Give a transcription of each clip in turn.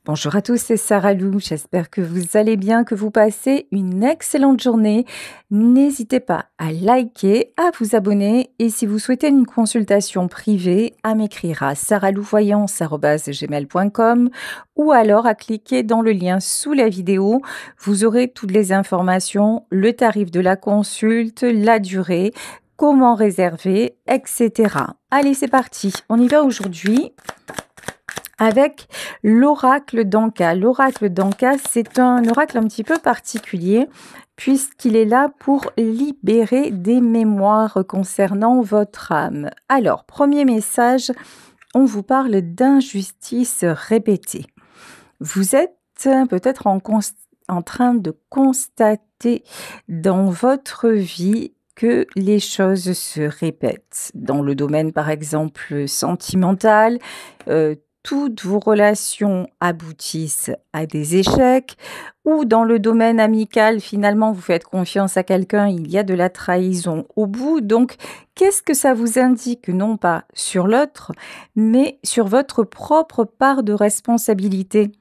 Bonjour à tous, c'est Sarah Lou. J'espère que vous allez bien, que vous passez une excellente journée. N'hésitez pas à liker, à vous abonner et si vous souhaitez une consultation privée, à m'écrire à sarahlouvoyance@gmail.com ou alors à cliquer dans le lien sous la vidéo. Vous aurez toutes les informations, le tarif de la consulte, la durée, comment réserver, etc. Allez, c'est parti. On y va aujourd'hui avec l'oracle d'Anka. L'oracle d'Anka, c'est un oracle un petit peu particulier puisqu'il est là pour libérer des mémoires concernant votre âme. Alors, premier message, on vous parle d'injustice répétée. Vous êtes peut-être en train de constater dans votre vie que les choses se répètent. Dans le domaine, par exemple, sentimental, toutes vos relations aboutissent à des échecs, ou dans le domaine amical, finalement, vous faites confiance à quelqu'un, il y a de la trahison au bout. Donc, qu'est-ce que ça vous indique? Non pas sur l'autre, mais sur votre propre part de responsabilité.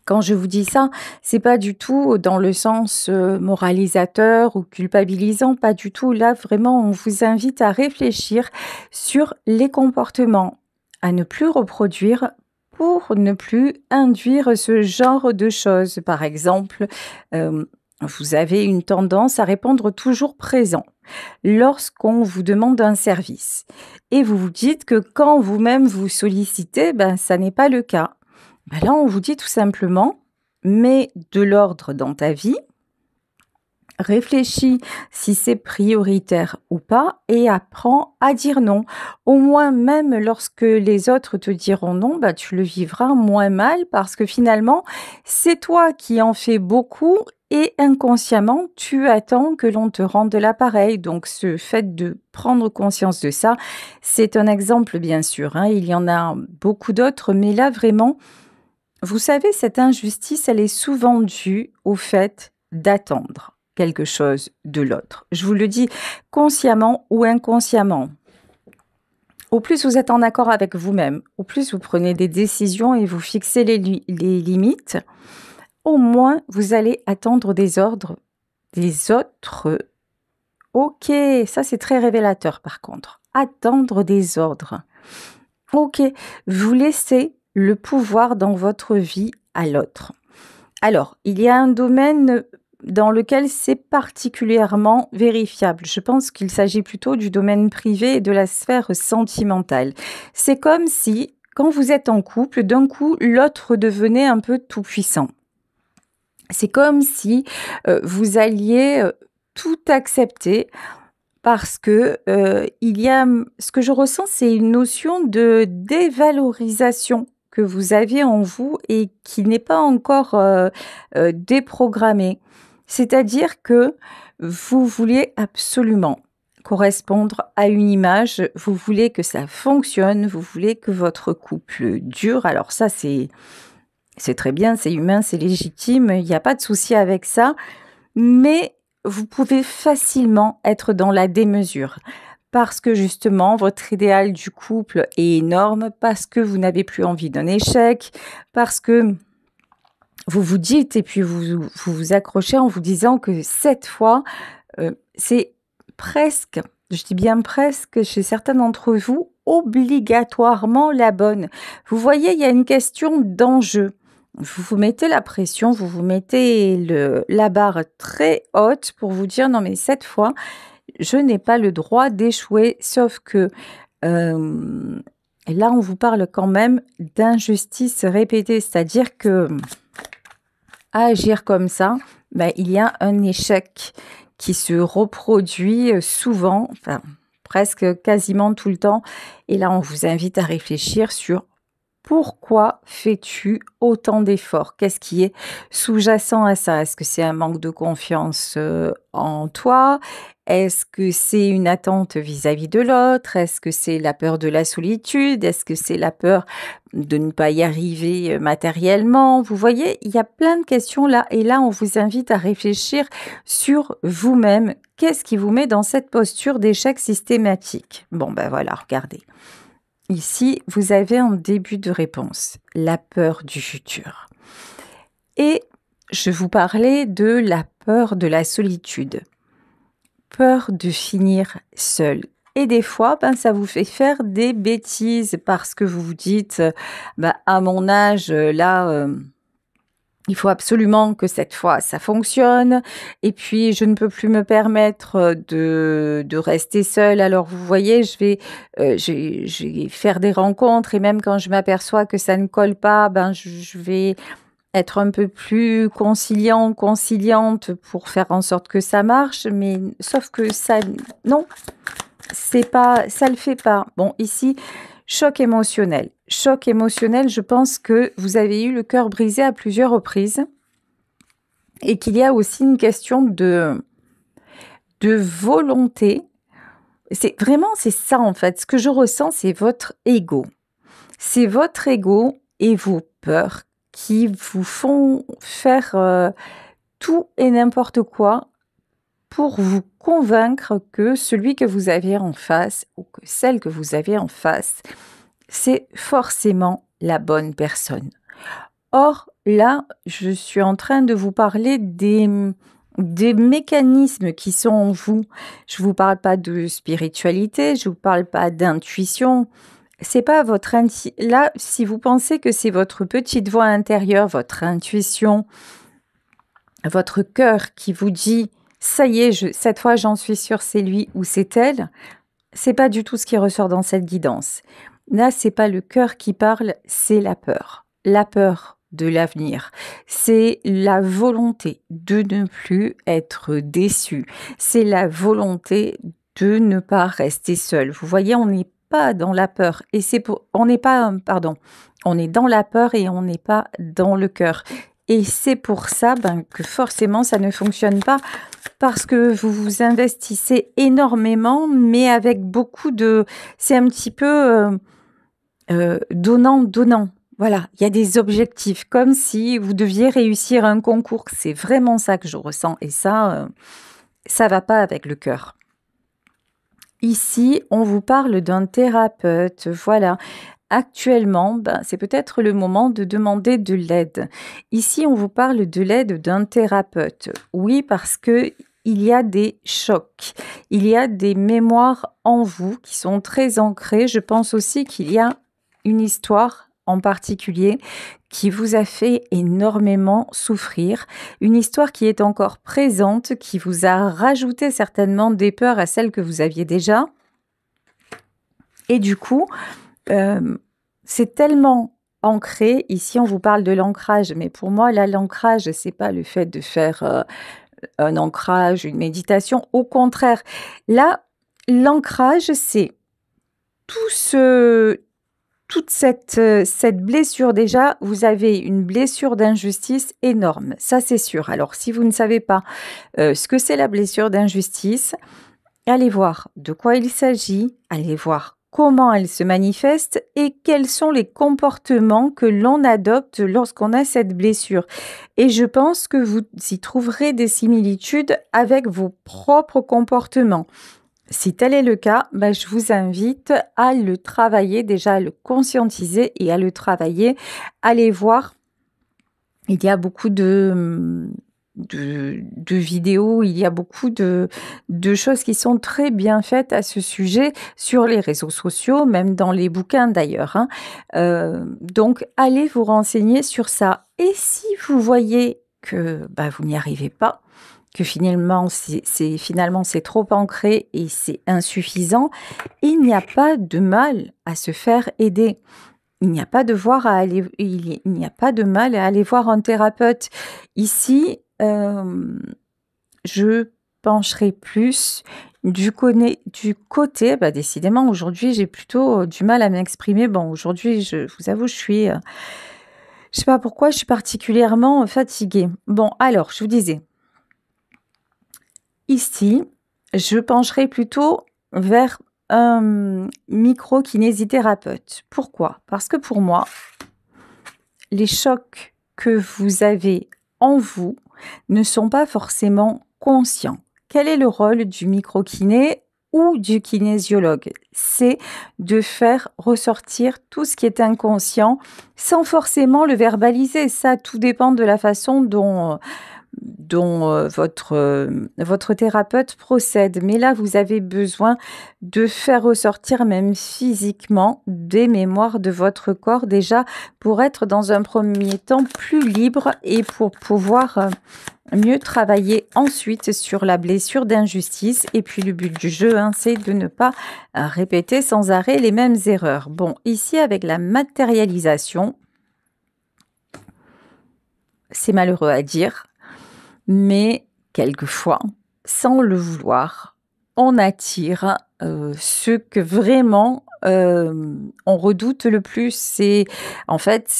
Quand je vous dis ça, c'est pas du tout dans le sens moralisateur ou culpabilisant, pas du tout. Là, vraiment, on vous invite à réfléchir sur les comportements à ne plus reproduire pour ne plus induire ce genre de choses. Par exemple, vous avez une tendance à répondre toujours présent lorsqu'on vous demande un service. Et vous vous dites que quand vous-même vous sollicitez, ça n'est pas le cas. Là, on vous dit tout simplement, mets de l'ordre dans ta vie, réfléchis si c'est prioritaire ou pas et apprends à dire non. Au moins, même lorsque les autres te diront non, tu le vivras moins mal parce que finalement, c'est toi qui en fais beaucoup et inconsciemment, tu attends que l'on te rende l'appareil. Donc, ce fait de prendre conscience de ça, c'est un exemple, bien sûr. Il y en a beaucoup d'autres, mais là, vraiment, vous savez, cette injustice, elle est souvent due au fait d'attendre quelque chose de l'autre. Je vous le dis consciemment ou inconsciemment. Au plus vous êtes en accord avec vous-même, au plus vous prenez des décisions et vous fixez les limites, au moins vous allez attendre des ordres des autres. Ok, ça c'est très révélateur par contre. Attendre des ordres. Ok, vous laissez le pouvoir dans votre vie à l'autre. Alors, il y a un domaine dans lequel c'est particulièrement vérifiable. Je pense qu'il s'agit plutôt du domaine privé et de la sphère sentimentale. C'est comme si, quand vous êtes en couple, d'un coup, l'autre devenait un peu tout-puissant. C'est comme si vous alliez tout accepter parce que il y a, ce que je ressens, c'est une notion de dévalorisation que vous avez en vous et qui n'est pas encore déprogrammée. C'est-à-dire que vous voulez absolument correspondre à une image, vous voulez que ça fonctionne, vous voulez que votre couple dure. Alors ça, c'est très bien, c'est humain, c'est légitime, il n'y a pas de souci avec ça, mais vous pouvez facilement être dans la démesure parce que justement, votre idéal du couple est énorme, parce que vous n'avez plus envie d'un échec, parce que vous vous dites et puis vous accrochez en vous disant que cette fois, c'est presque, je dis bien presque, chez certains d'entre vous, obligatoirement la bonne. Vous voyez, il y a une question d'enjeu. Vous vous mettez la pression, vous vous mettez la barre très haute pour vous dire non mais cette fois, je n'ai pas le droit d'échouer, sauf que là on vous parle quand même d'injustice répétée, c'est-à-dire que à agir comme ça, il y a un échec qui se reproduit souvent, enfin presque quasiment tout le temps, et là on vous invite à réfléchir sur pourquoi fais-tu autant d'efforts? Qu'est-ce qui est sous-jacent à ça? Est-ce que c'est un manque de confiance en toi? Est-ce que c'est une attente vis-à-vis de l'autre? Est-ce que c'est la peur de la solitude? Est-ce que c'est la peur de ne pas y arriver matériellement? Vous voyez, il y a plein de questions là. Et là, on vous invite à réfléchir sur vous-même. Qu'est-ce qui vous met dans cette posture d'échec systématique? Bon, voilà, regardez. Ici, vous avez un début de réponse, la peur du futur. Et je vous parlais de la peur de la solitude, peur de finir seul. Et des fois, ça vous fait faire des bêtises parce que vous vous dites, à mon âge, là, il faut absolument que cette fois ça fonctionne et puis je ne peux plus me permettre, de rester seule. Alors vous voyez, je vais faire des rencontres et même quand je m'aperçois que ça ne colle pas, je vais être un peu plus conciliante pour faire en sorte que ça marche, mais sauf que ça non, c'est pas ça le fait pas. Bon ici, choc émotionnel. Choc émotionnel, je pense que vous avez eu le cœur brisé à plusieurs reprises et qu'il y a aussi une question de volonté. C'est ça en fait. Ce que je ressens, c'est votre ego. C'est votre ego et vos peurs qui vous font faire tout et n'importe quoi pour vous convaincre que celui que vous avez en face ou que celle que vous avez en face, c'est forcément la bonne personne. Or, là, je suis en train de vous parler des mécanismes qui sont en vous. Je ne vous parle pas de spiritualité, je ne vous parle pas d'intuition. C'est pas votre là, si vous pensez que c'est votre petite voix intérieure, votre intuition, votre cœur qui vous dit ça y est, cette fois j'en suis sûre, c'est lui ou c'est elle, c'est pas du tout ce qui ressort dans cette guidance. Là, c'est pas le cœur qui parle, c'est la peur. La peur de l'avenir. C'est la volonté de ne plus être déçu. C'est la volonté de ne pas rester seul. Vous voyez, on n'est pas dans la peur et on n'est pas, pardon, on est dans la peur et on n'est pas dans le cœur. Et c'est pour ça que forcément ça ne fonctionne pas parce que vous vous investissez énormément, mais avec beaucoup de... C'est un petit peu donnant. Voilà, il y a des objectifs, comme si vous deviez réussir un concours. C'est vraiment ça que je ressens et ça va pas avec le cœur. Ici, on vous parle d'un thérapeute, voilà. Actuellement, c'est peut-être le moment de demander de l'aide. Ici, on vous parle de l'aide d'un thérapeute. Oui, parce que il y a des chocs, il y a des mémoires en vous qui sont très ancrées. Je pense aussi qu'il y a une histoire en particulier qui vous a fait énormément souffrir, une histoire qui est encore présente, qui vous a rajouté certainement des peurs à celles que vous aviez déjà. Et du coup, c'est tellement ancré. Ici, on vous parle de l'ancrage, mais pour moi, là, l'ancrage, c'est pas le fait de faire un ancrage, une méditation. Au contraire, là, l'ancrage, c'est toute cette blessure. Déjà, vous avez une blessure d'injustice énorme. Ça, c'est sûr. Alors, si vous ne savez pas ce que c'est la blessure d'injustice, allez voir de quoi il s'agit, allez voir comment elle se manifeste et quels sont les comportements que l'on adopte lorsqu'on a cette blessure. Et je pense que vous y trouverez des similitudes avec vos propres comportements. Si tel est le cas, je vous invite à le travailler, déjà à le conscientiser et à le travailler. Allez voir, il y a beaucoup de vidéos, il y a beaucoup de choses qui sont très bien faites à ce sujet sur les réseaux sociaux, même dans les bouquins d'ailleurs. Donc, allez vous renseigner sur ça. Et si vous voyez que vous n'y arrivez pas, que finalement c'est trop ancré et c'est insuffisant, il n'y a pas de mal à se faire aider. Il n'y a pas de mal à aller voir un thérapeute. Ici, je pencherai plus du côté, décidément aujourd'hui j'ai plutôt du mal à m'exprimer. Bon, aujourd'hui je vous avoue je sais pas pourquoi je suis particulièrement fatiguée. Bon, alors je vous disais, ici je pencherai plutôt vers un micro-kinésithérapeute. Pourquoi? Parce que pour moi, les chocs que vous avez en vous ne sont pas forcément conscients. Quel est le rôle du micro-kiné? ou du kinésiologue. C'est de faire ressortir tout ce qui est inconscient sans forcément le verbaliser. Ça, tout dépend de la façon dont votre thérapeute procède. Mais là, vous avez besoin de faire ressortir même physiquement des mémoires de votre corps déjà pour être dans un premier temps plus libre et pour pouvoir mieux travailler ensuite sur la blessure d'injustice. Et puis le but du jeu, hein, c'est de ne pas répéter sans arrêt les mêmes erreurs. Bon, ici avec la matérialisation, c'est malheureux à dire, mais quelquefois, sans le vouloir, on attire ce que vraiment on redoute le plus. C'est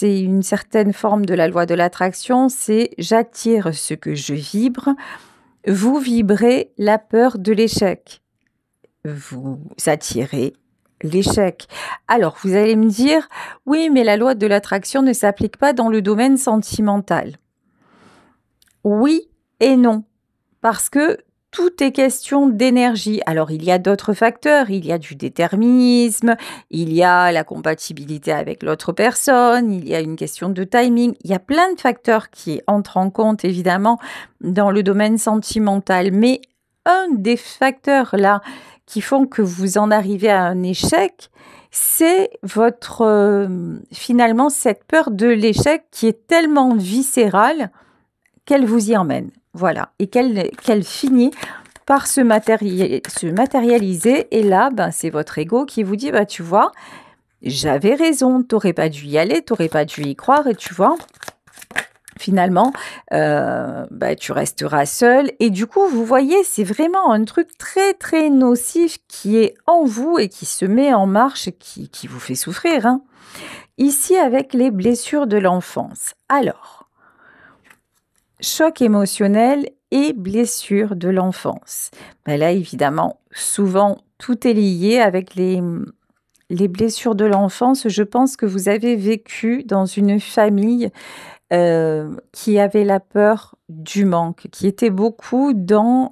une certaine forme de la loi de l'attraction, c'est j'attire ce que je vibre. Vous vibrez la peur de l'échec. Vous attirez l'échec. Alors, vous allez me dire, oui, mais la loi de l'attraction ne s'applique pas dans le domaine sentimental. Oui et non, parce que tout est question d'énergie. Alors, il y a d'autres facteurs, il y a du déterminisme, il y a la compatibilité avec l'autre personne, il y a une question de timing, il y a plein de facteurs qui entrent en compte, évidemment, dans le domaine sentimental. Mais un des facteurs là qui font que vous en arrivez à un échec, c'est finalement cette peur de l'échec qui est tellement viscérale qu'elle vous y emmène. Voilà, et qu'elle finit par se matérialiser. Et là, c'est votre ego qui vous dit, tu vois, j'avais raison, t'aurais pas dû y aller, t'aurais pas dû y croire, et tu vois, finalement, tu resteras seul. Et du coup, vous voyez, c'est vraiment un truc très, très nocif qui est en vous et qui se met en marche, qui vous fait souffrir, hein. Ici, avec les blessures de l'enfance. Alors, choc émotionnel et blessures de l'enfance. Là, évidemment, souvent, tout est lié avec les blessures de l'enfance. Je pense que vous avez vécu dans une famille qui avait la peur du manque, qui était beaucoup dans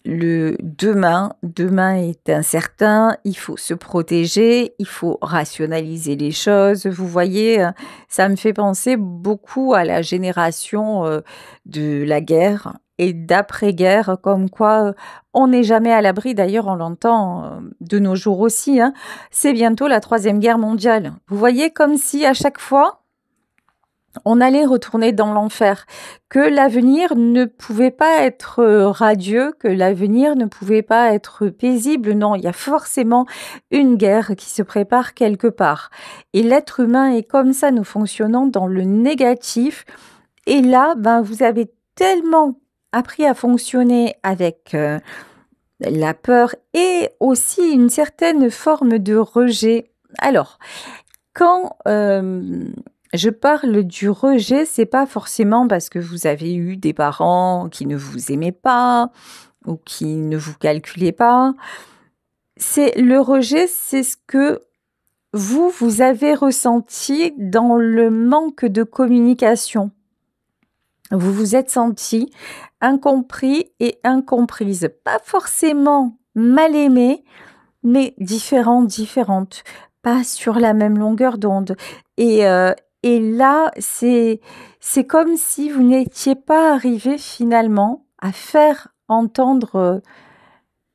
le demain. Demain est incertain, il faut se protéger, il faut rationaliser les choses. Vous voyez, ça me fait penser beaucoup à la génération de la guerre et d'après-guerre, comme quoi on n'est jamais à l'abri. D'ailleurs, on l'entend de nos jours aussi, hein. C'est bientôt la 3e guerre mondiale. Vous voyez, comme si à chaque fois, on allait retourner dans l'enfer, que l'avenir ne pouvait pas être radieux, que l'avenir ne pouvait pas être paisible. Non, il y a forcément une guerre qui se prépare quelque part. Et l'être humain est comme ça, nous fonctionnons dans le négatif. Et là, vous avez tellement appris à fonctionner avec la peur et aussi une certaine forme de rejet. Alors, quand je parle du rejet, c'est pas forcément parce que vous avez eu des parents qui ne vous aimaient pas ou qui ne vous calculaient pas. C'est le rejet, c'est ce que vous avez ressenti dans le manque de communication. Vous vous êtes senti incompris et incomprise. Pas forcément mal aimé, mais différentes, pas sur la même longueur d'onde. Et là, c'est comme si vous n'étiez pas arrivé finalement à faire entendre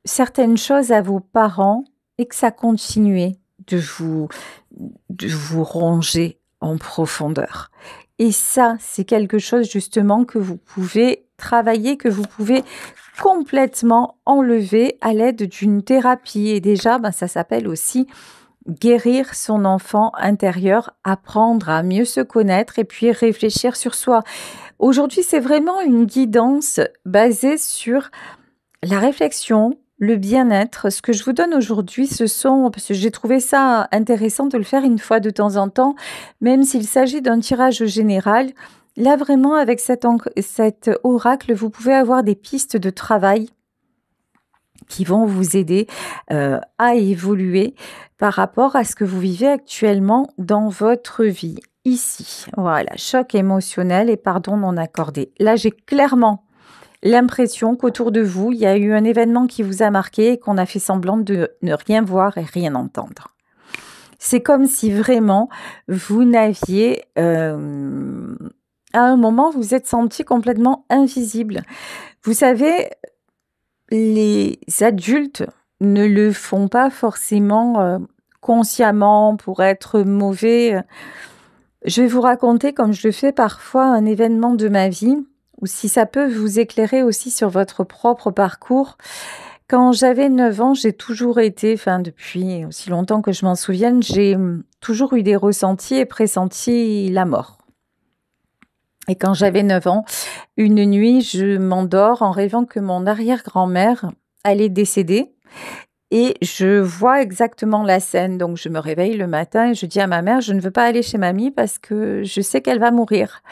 certaines choses à vos parents et que ça continuait de vous ronger en profondeur. Et ça, c'est quelque chose justement que vous pouvez travailler, que vous pouvez complètement enlever à l'aide d'une thérapie. Et déjà, ça s'appelle aussi guérir son enfant intérieur, apprendre à mieux se connaître et puis réfléchir sur soi. Aujourd'hui, c'est vraiment une guidance basée sur la réflexion, le bien-être. Ce que je vous donne aujourd'hui, parce que j'ai trouvé ça intéressant de le faire une fois de temps en temps, même s'il s'agit d'un tirage général. Là, vraiment, avec cet oracle, vous pouvez avoir des pistes de travail qui vont vous aider à évoluer par rapport à ce que vous vivez actuellement dans votre vie. Ici, voilà, choc émotionnel et pardon non accordé. Là, j'ai clairement l'impression qu'autour de vous, il y a eu un événement qui vous a marqué et qu'on a fait semblant de ne rien voir et rien entendre. C'est comme si vraiment vous n'aviez, à un moment, vous êtes senti complètement invisible. Vous savez, les adultes ne le font pas forcément, consciemment pour être mauvais. Je vais vous raconter, comme je le fais parfois, un événement de ma vie, ou si ça peut vous éclairer aussi sur votre propre parcours. Quand j'avais 9 ans, j'ai toujours été, enfin depuis aussi longtemps que je m'en souvienne, j'ai toujours eu des ressentis et pressenti la mort. Et quand j'avais 9 ans, une nuit, je m'endors en rêvant que mon arrière-grand-mère allait décéder et je vois exactement la scène. Donc je me réveille le matin et je dis à ma mère: «Je ne veux pas aller chez mamie parce que je sais qu'elle va mourir».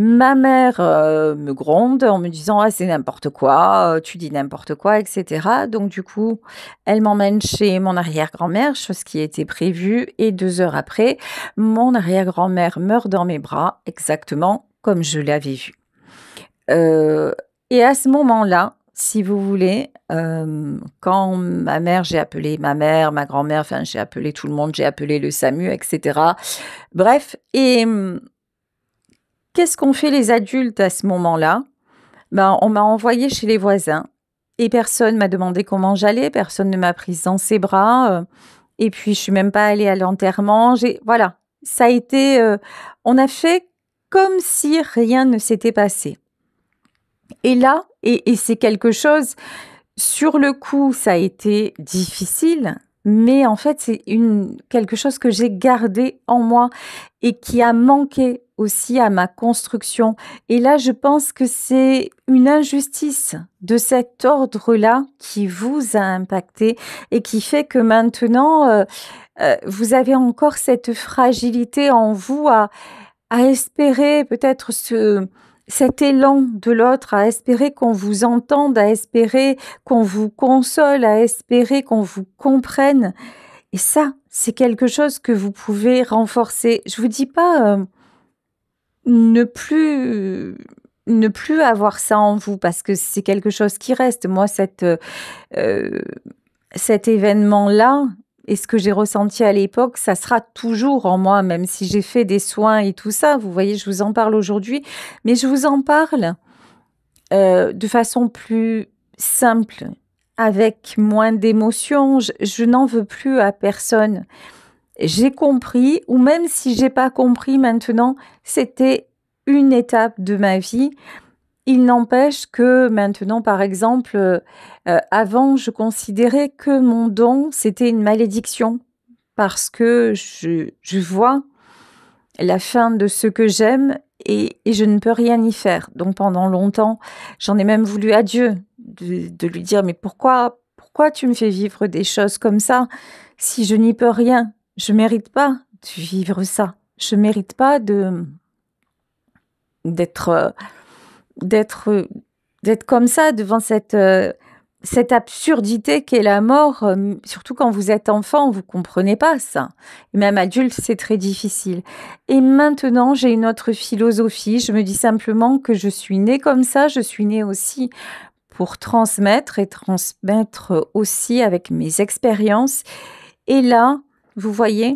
Ma mère, me gronde en me disant: «Ah c'est n'importe quoi, tu dis n'importe quoi» et cetera. Donc du coup, elle m'emmène chez mon arrière-grand-mère, chose qui était prévue et 2 heures après, mon arrière-grand-mère meurt dans mes bras, exactement comme je l'avais vu. Heu et à ce moment-là, si vous voulez, quand ma mère j'ai appelé ma mère, ma grand-mère, enfin j'ai appelé tout le monde, j'ai appelé le SAMU et cetera. Bref et qu'est-ce qu'ont fait les adultes à ce moment-là? Ben, on m'a envoyée chez les voisins et personne m'a demandé comment j'allais, personne ne m'a prise dans ses bras, et puis je suis même pas allée à l'enterrement. Voilà, ça a été, on a fait comme si rien ne s'était passé et là et c'est quelque chose sur le coup, ça a été difficile, mais en fait, c'est quelque chose que j'ai gardé en moi et qui a manqué aussi à ma construction. Et là, je pense que c'est une injustice de cet ordre-là qui vous a impacté et qui fait que maintenant, vous avez encore cette fragilité en vous à espérer peut-être cet élan de l'autre, à espérer qu'on vous entende, à espérer qu'on vous console, à espérer qu'on vous comprenne. Et ça, c'est quelque chose que vous pouvez renforcer. Je vous dis pas, ne plus ne plus avoir ça en vous parce que c'est quelque chose qui reste. Moi, heu, cet événement-là et ce que j'ai ressenti à l'époque, ça sera toujours en moi, même si j'ai fait des soins et tout ça. Vous voyez, je vous en parle aujourd'hui, mais je vous en parle, de façon plus simple, avec moins d'émotion. Je n'en veux plus à personne. J'ai compris ou même si j'ai pas compris maintenant, c'était une étape de ma vie. Il n'empêche que maintenant, par exemple, avant, je considérais que mon don, c'était une malédiction parce que je vois la fin de ce que j'aime et je ne peux rien y faire. Donc pendant longtemps, j'en ai même voulu à Dieu de lui dire: «Mais pourquoi tu me fais vivre des choses comme ça si je n'y peux rien? Je mérite pas de vivre ça. Je mérite pas d'être, d'être, d'être comme ça devant cette absurdité qu'est la mort, surtout quand vous êtes enfant, vous comprenez pas ça. Et même adulte, c'est très difficile. Et maintenant, j'ai une autre philosophie. Je me dis simplement que je suis née comme ça. Je suis née aussi pour transmettre et transmettre aussi avec mes expériences. Et là, vous voyez,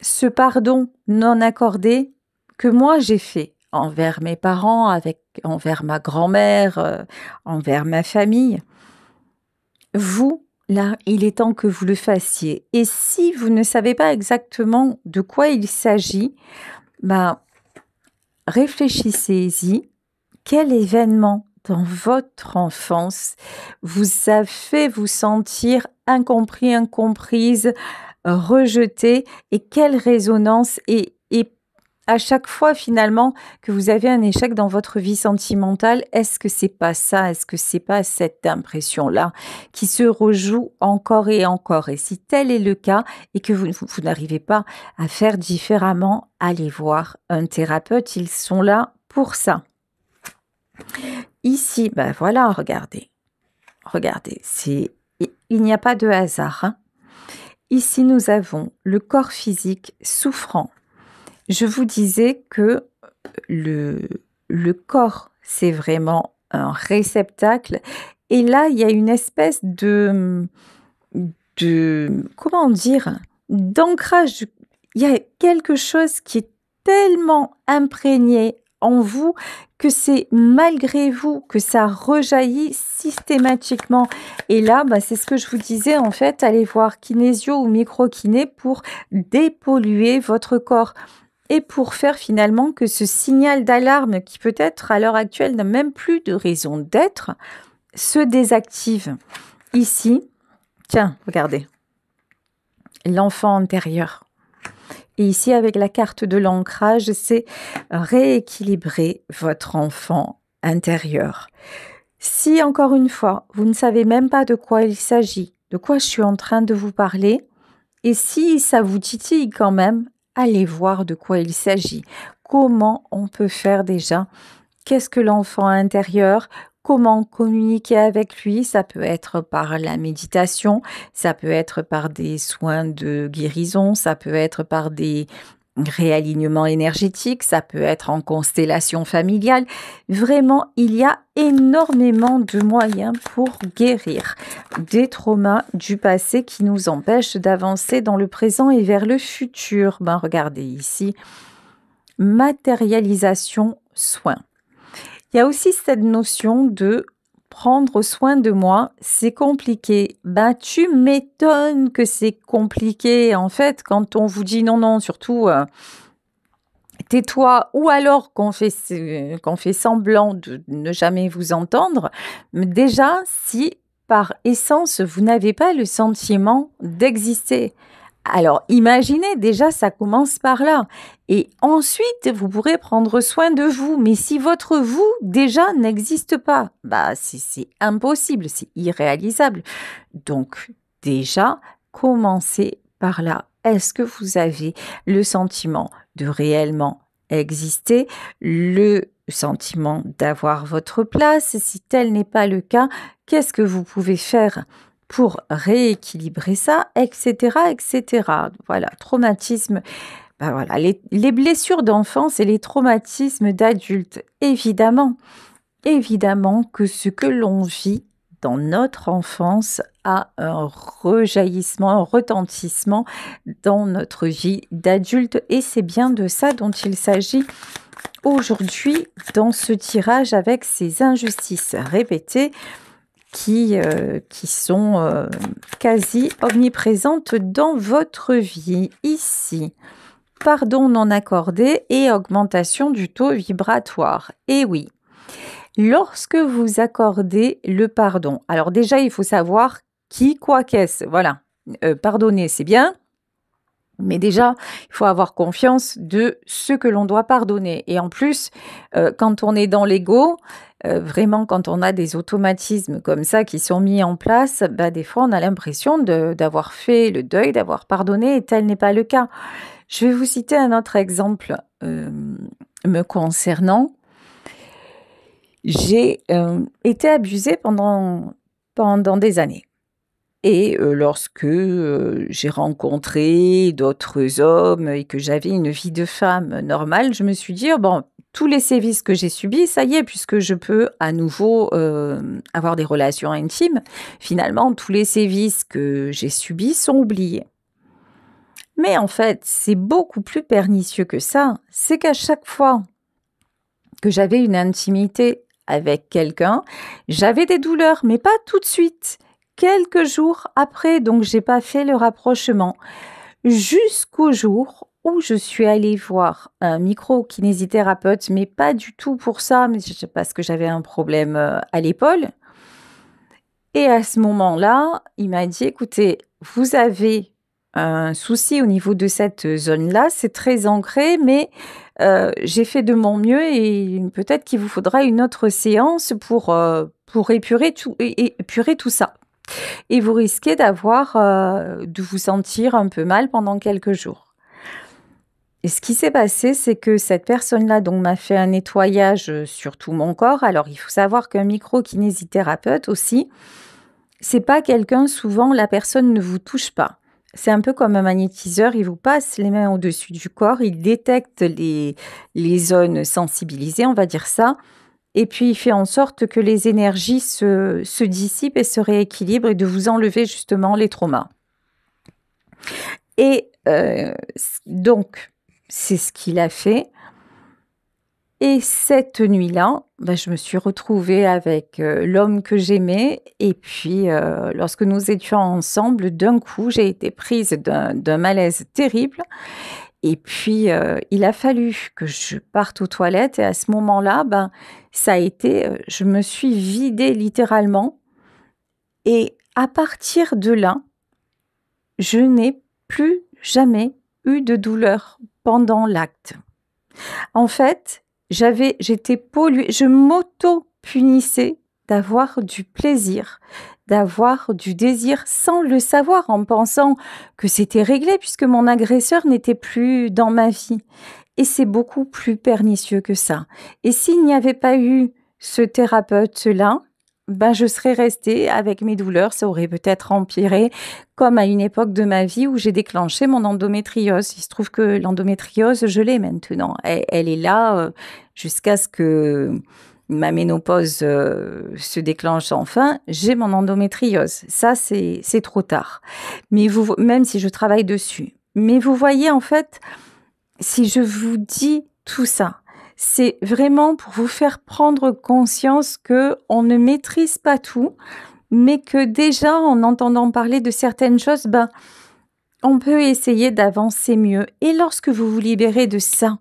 ce pardon non accordé que moi j'ai fait envers mes parents, envers ma grand-mère, envers ma famille. Vous, là, il est temps que vous le fassiez. Et si vous ne savez pas exactement de quoi il s'agit, ben, réfléchissez-y. Quel événement dans votre enfance vous a fait vous sentir incompris, incomprise, rejeté et quelle résonance et à chaque fois finalement que vous avez un échec dans votre vie sentimentale, est-ce que c'est pas ça? Est-ce que c'est pas cette impression-là qui se rejoue encore et encore? Et si tel est le cas et que vous n'arrivez pas à faire différemment, allez voir un thérapeute, ils sont là pour ça. Ici, ben voilà, regardez, il n'y a pas de hasard, hein. Ici, nous avons le corps physique souffrant. Je vous disais que le, le corps, c'est vraiment un réceptacle et là, il y a une espèce comment dire? D'ancrage. Il y a quelque chose qui est tellement imprégné en vous que c'est malgré vous que ça rejaillit systématiquement. Et là, bah, c'est ce que je vous disais, en fait, allez voir kinésio ou micro-kiné pour dépolluer votre corps et pour faire finalement que ce signal d'alarme qui peut-être à l'heure actuelle n'a même plus de raison d'être, se désactive. Ici, tiens, regardez, l'enfant intérieur. Et ici, avec la carte de l'ancrage, c'est rééquilibrer votre enfant intérieur. Si, encore une fois, vous ne savez même pas de quoi il s'agit, de quoi je suis en train de vous parler, et si ça vous titille quand même, allez voir de quoi il s'agit. Comment on peut faire déjà? Qu'est-ce que l'enfant intérieur? Comment communiquer avec lui? Ça peut être par la méditation, ça peut être par des soins de guérison, ça peut être par des réalignements énergétiques, ça peut être en constellation familiale. Vraiment, il y a énormément de moyens pour guérir des traumas du passé qui nous empêchent d'avancer dans le présent et vers le futur. Ben, regardez ici, matérialisation, soin. Il y a aussi cette notion de prendre soin de moi, c'est compliqué. Ben, tu m'étonnes que c'est compliqué. En fait, quand on vous dit non, non, surtout tais-toi, ou alors qu'on fait semblant de ne jamais vous entendre, déjà, si par essence, vous n'avez pas le sentiment d'exister. Alors, imaginez, déjà, ça commence par là. Et ensuite, vous pourrez prendre soin de vous. Mais si votre vous, déjà, n'existe pas, bah, c'est impossible, c'est irréalisable. Donc, déjà, commencez par là. Est-ce que vous avez le sentiment de réellement exister, le sentiment d'avoir votre place? Si tel n'est pas le cas, qu'est-ce que vous pouvez faire pour rééquilibrer ça, etc., etc. Voilà, traumatisme, ben voilà, les blessures d'enfance et les traumatismes d'adultes, évidemment. Évidemment que ce que l'on vit dans notre enfance a un rejaillissement, un retentissement dans notre vie d'adulte et c'est bien de ça dont il s'agit aujourd'hui dans ce tirage avec ces injustices répétées qui sont quasi omniprésentes dans votre vie. Ici, pardon non accordé et augmentation du taux vibratoire. Et oui, lorsque vous accordez le pardon, alors déjà, il faut savoir qui, quoi, qu'est-ce. Voilà, pardonner, c'est bien. Mais déjà, il faut avoir confiance de ce que l'on doit pardonner. Et en plus, quand on est dans l'ego, vraiment quand on a des automatismes comme ça qui sont mis en place, bah, des fois on a l'impression d'avoir fait le deuil, d'avoir pardonné, et tel n'est pas le cas. Je vais vous citer un autre exemple me concernant. J'ai été abusée pendant des années. Et lorsque j'ai rencontré d'autres hommes et que j'avais une vie de femme normale, je me suis dit: «Oh bon, tous les sévices que j'ai subis, ça y est, puisque je peux à nouveau, avoir des relations intimes, finalement tous les sévices que j'ai subis sont oubliés». Mais en fait, c'est beaucoup plus pernicieux que ça. C'est qu'à chaque fois que j'avais une intimité avec quelqu'un, j'avais des douleurs, mais pas tout de suite. Quelques jours après, donc j'ai pas fait le rapprochement. Jusqu'au jour où je suis allée voir un micro-kinésithérapeute, mais pas du tout pour ça, mais parce que j'avais un problème à l'épaule. Et à ce moment-là, il m'a dit: «Écoutez, vous avez un souci au niveau de cette zone-là, c'est très ancré, mais j'ai fait de mon mieux et peut-être qu'il vous faudra une autre séance pour épurer épurer tout ça. Et vous risquez de vous sentir un peu mal pendant quelques jours». Et ce qui s'est passé, c'est que cette personne-là donc m'a fait un nettoyage sur tout mon corps. Alors, il faut savoir qu'un micro-kinésithérapeute aussi, c'est pas quelqu'un, souvent, la personne ne vous touche pas. C'est un peu comme un magnétiseur, il vous passe les mains au-dessus du corps, il détecte les zones sensibilisées, on va dire ça, et puis il fait en sorte que les énergies se dissipent et se rééquilibrent et de vous enlever justement les traumas. Et donc, c'est ce qu'il a fait. Et cette nuit-là, bah, je me suis retrouvée avec l'homme que j'aimais. Et puis, lorsque nous étions ensemble, d'un coup, j'ai été prise d'un malaise terrible. Et puis, il a fallu que je parte aux toilettes. Et à ce moment-là, ben, ça a été, je me suis vidée littéralement. Et à partir de là, je n'ai plus jamais eu de douleur pendant l'acte. En fait, j'étais polluée, je m'auto-punissais d'avoir du plaisir, d'avoir du désir sans le savoir, en pensant que c'était réglé puisque mon agresseur n'était plus dans ma vie. Et c'est beaucoup plus pernicieux que ça. Et s'il n'y avait pas eu ce thérapeute-là, ben je serais restée avec mes douleurs, ça aurait peut-être empiré, comme à une époque de ma vie où j'ai déclenché mon endométriose. Il se trouve que l'endométriose, je l'ai maintenant. Elle est là jusqu'à ce que ma ménopause se déclenche enfin. J'ai mon endométriose. Ça, c'est trop tard. Mais même si je travaille dessus. Mais vous voyez, en fait, si je vous dis tout ça, c'est vraiment pour vous faire prendre conscience que on ne maîtrise pas tout, mais que déjà, en entendant parler de certaines choses, ben, on peut essayer d'avancer mieux. Et lorsque vous vous libérez de ça,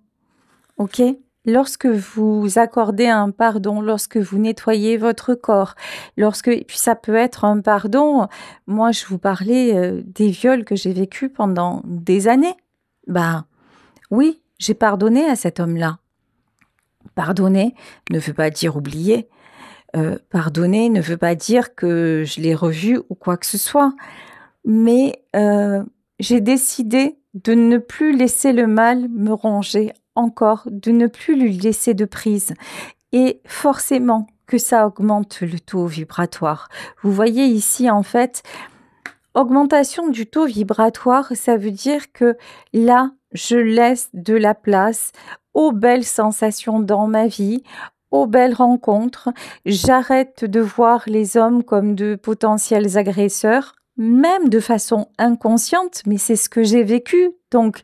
ok? Lorsque vous accordez un pardon, lorsque vous nettoyez votre corps, et puis ça peut être un pardon. Moi, je vous parlais des viols que j'ai vécus pendant des années. Ben, oui, j'ai pardonné à cet homme-là. Pardonner ne veut pas dire oublier. Pardonner ne veut pas dire que je l'ai revu ou quoi que ce soit. Mais j'ai décidé de ne plus laisser le mal me ronger encore, de ne plus lui laisser de prise. Et forcément que ça augmente le taux vibratoire. Vous voyez ici, en fait, augmentation du taux vibratoire, ça veut dire que là, je laisse de la place aux belles sensations dans ma vie, aux belles rencontres. J'arrête de voir les hommes comme de potentiels agresseurs, même de façon inconsciente, mais c'est ce que j'ai vécu. Donc,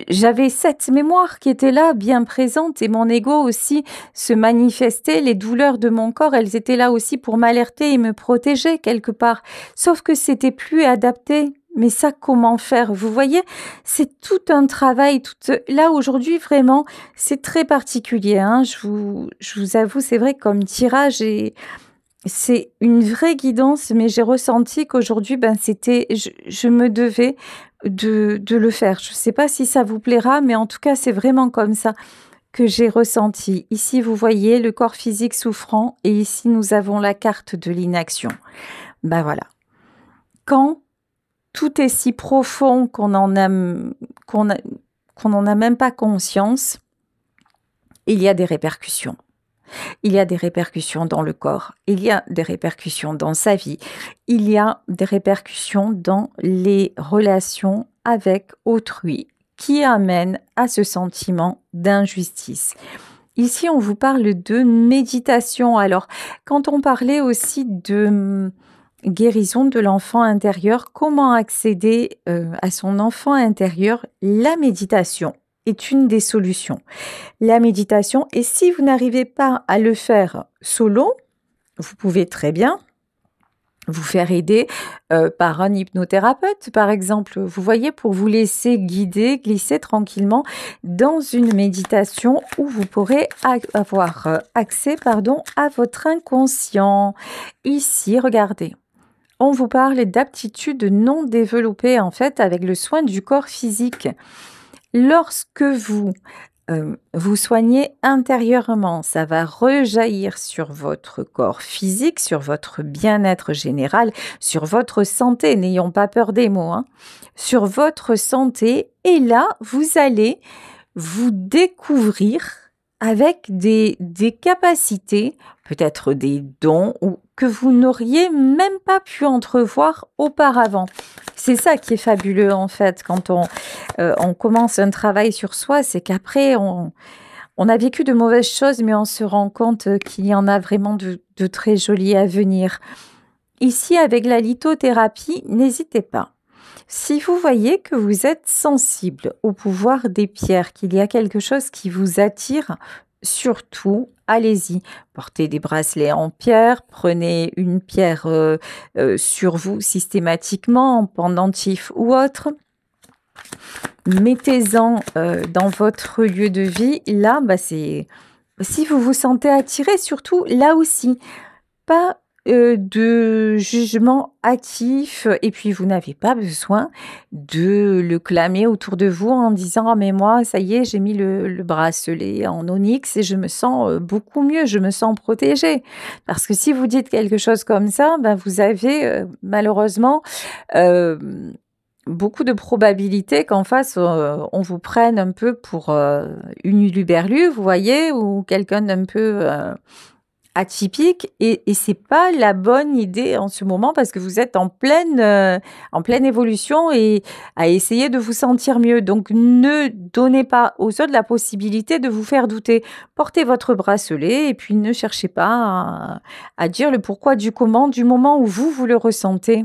j'avais cette mémoire qui était là, bien présente, et mon ego aussi se manifestait. Les douleurs de mon corps, elles étaient là aussi pour m'alerter et me protéger quelque part. Sauf que c'était plus adapté. Mais ça, comment faire? Vous voyez, c'est tout un travail. Là, aujourd'hui, vraiment, c'est très particulier. Hein. Je vous avoue, c'est vrai, comme tirage, et c'est une vraie guidance, mais j'ai ressenti qu'aujourd'hui, ben, je me devais de le faire. Je ne sais pas si ça vous plaira, mais en tout cas, c'est vraiment comme ça que j'ai ressenti. Ici, vous voyez le corps physique souffrant, et ici, nous avons la carte de l'inaction. Ben voilà. Quand tout est si profond qu'on n'en a même pas conscience, il y a des répercussions. Il y a des répercussions dans le corps, il y a des répercussions dans sa vie, il y a des répercussions dans les relations avec autrui qui amènent à ce sentiment d'injustice. Ici, on vous parle de méditation. Alors, quand on parlait aussi de guérison de l'enfant intérieur, comment accéder à son enfant intérieur? La méditation est une des solutions. La méditation, et si vous n'arrivez pas à le faire solo, vous pouvez très bien vous faire aider par un hypnothérapeute, par exemple. Vous voyez, pour vous laisser guider, glisser tranquillement dans une méditation où vous pourrez avoir accès à votre inconscient. Ici, regardez. On vous parle d'aptitudes non développées, en fait, avec le soin du corps physique. Lorsque vous vous soignez intérieurement, ça va rejaillir sur votre corps physique, sur votre bien-être général, sur votre santé. N'ayons pas peur des mots, hein. Sur votre santé. Et là, vous allez vous découvrir avec des capacités, peut-être des dons que vous n'auriez même pas pu entrevoir auparavant. C'est ça qui est fabuleux, en fait, quand on commence un travail sur soi, c'est qu'après, on On a vécu de mauvaises choses, mais on se rend compte qu'il y en a vraiment de très jolies à venir. Ici, avec la lithothérapie, n'hésitez pas. Si vous voyez que vous êtes sensible au pouvoir des pierres, qu'il y a quelque chose qui vous attire, surtout, allez-y. Portez des bracelets en pierre, prenez une pierre sur vous systématiquement, en pendentif ou autre. Mettez-en dans votre lieu de vie. Là, c'est si vous vous sentez attiré, surtout là aussi, pas de jugement hâtif et puis vous n'avez pas besoin de le clamer autour de vous en disant: «Ah mais moi ça y est, j'ai mis le bracelet en onyx et je me sens, beaucoup mieux, je me sens protégée». Parce que si vous dites quelque chose comme ça, vous avez, malheureusement, hem, beaucoup de probabilités qu'en face, on vous prenne un peu pour, une huluberlue, vous voyez? Ou quelqu'un d'un peu, atypique et c'est pas la bonne idée en ce moment parce que vous êtes en pleine évolution et à essayer de vous sentir mieux. Donc ne donnez pas aux autres la possibilité de vous faire douter. Portez votre bracelet et puis ne cherchez pas à dire le pourquoi du comment, du moment où vous le ressentez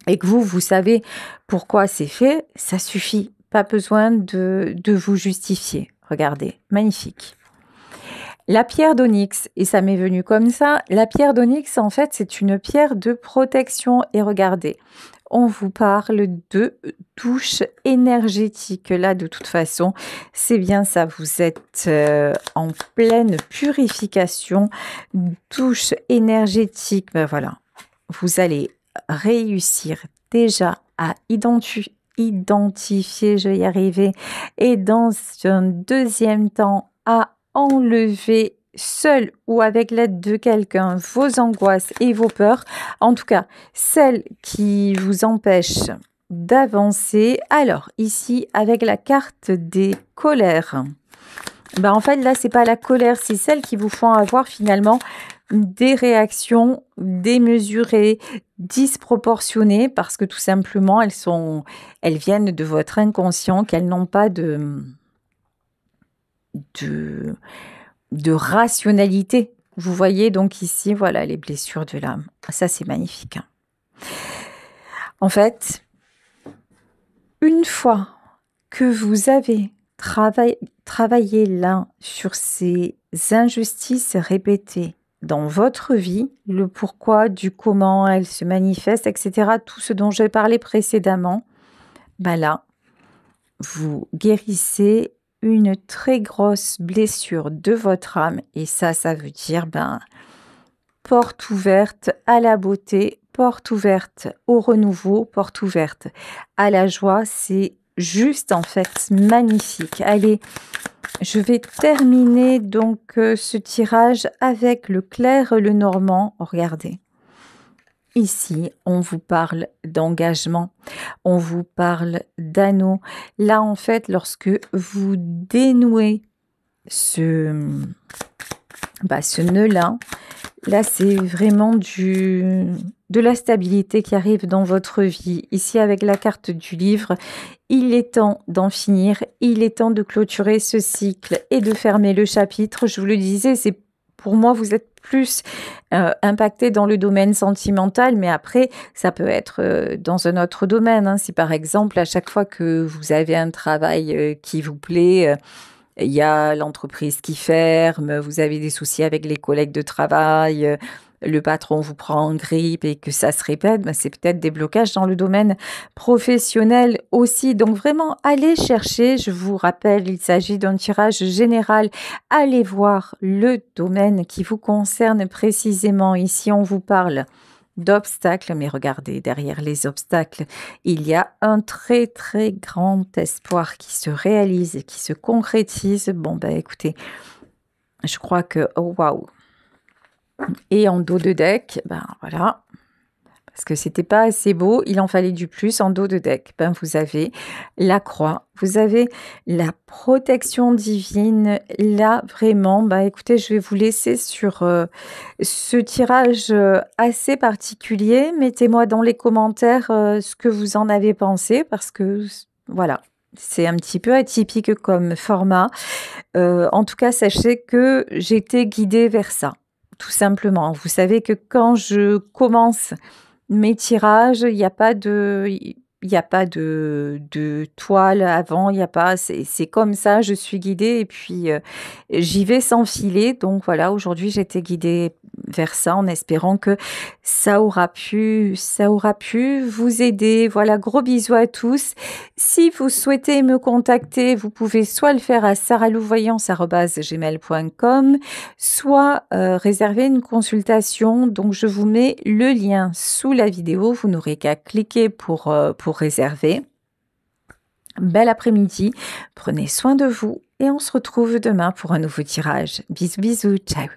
et que vous savez pourquoi c'est fait, ça suffit. Pas besoin de vous justifier. Regardez, magnifique. La pierre d'onyx, et ça m'est venu comme ça, la pierre d'onyx, en fait, c'est une pierre de protection. Et regardez, on vous parle de douche énergétique. Là, de toute façon, c'est bien ça, vous êtes en pleine purification, douche énergétique. Voilà, vous allez réussir déjà à identifier, je vais y arriver, et dans un deuxième temps, à enlever seul ou avec l'aide de quelqu'un vos angoisses et vos peurs, en tout cas celles qui vous empêchent d'avancer. Alors ici avec la carte des colères, en fait là c'est pas la colère, c'est celles qui vous font avoir finalement des réactions démesurées, disproportionnées parce que tout simplement elles viennent de votre inconscient, qu'elles n'ont pas de rationalité. Vous voyez donc ici, voilà, les blessures de l'âme. Ça, c'est magnifique. En fait, une fois que vous avez travaillé là sur ces injustices répétées dans votre vie, le pourquoi, du comment elles se manifestent, etc., tout ce dont j'ai parlé précédemment, là, vous guérissez une très grosse blessure de votre âme et ça veut dire porte ouverte à la beauté, porte ouverte au renouveau, porte ouverte à la joie. C'est juste en fait magnifique. Allez, je vais terminer donc ce tirage avec le clair le normand. Regardez. Ici, on vous parle d'engagement, on vous parle d'anneau. Là, en fait, lorsque vous dénouez ce nœud-là, là, c'est vraiment de la stabilité qui arrive dans votre vie. Ici, avec la carte du livre, il est temps d'en finir, il est temps de clôturer ce cycle et de fermer le chapitre. Je vous le disais, c'est pour moi, vous êtes plus impacté dans le domaine sentimental, mais après, ça peut être dans un autre domaine. Si par exemple, à chaque fois que vous avez un travail qui vous plaît, il y a l'entreprise qui ferme, vous avez des soucis avec les collègues de travail, le patron vous prend en grippe et que ça se répète, c'est peut-être des blocages dans le domaine professionnel aussi. Donc vraiment, allez chercher, je vous rappelle, il s'agit d'un tirage général. Allez voir le domaine qui vous concerne précisément. Ici, on vous parle d'obstacles, mais regardez, derrière les obstacles, il y a un très très grand espoir qui se réalise et qui se concrétise. Écoutez, je crois que, oh waouh. Et en dos de deck, voilà, parce que c'était pas assez beau, il en fallait du plus. En dos de deck, vous avez la croix, vous avez la protection divine. Là, vraiment, écoutez, je vais vous laisser sur ce tirage assez particulier. Mettez-moi dans les commentaires ce que vous en avez pensé, parce que, voilà, c'est un petit peu atypique comme format. En tout cas, sachez que j'étais guidée vers ça, tout simplement. Vous savez que quand je commence mes tirages, il y a pas de toile avant, il y a pas c'est comme ça, je suis guidée et puis, j'y vais sans filet. Donc voilà, aujourd'hui, j'étais guidée vers ça en espérant que ça aura pu vous aider. Voilà, gros bisous à tous. Si vous souhaitez me contacter, vous pouvez soit le faire à sarahlouvoyance@gmail.com, soit, réserver une consultation. Donc je vous mets le lien sous la vidéo, vous n'aurez qu'à cliquer pour réserver. Bel après-midi, prenez soin de vous et on se retrouve demain pour un nouveau tirage. Bisous, bisous, ciao.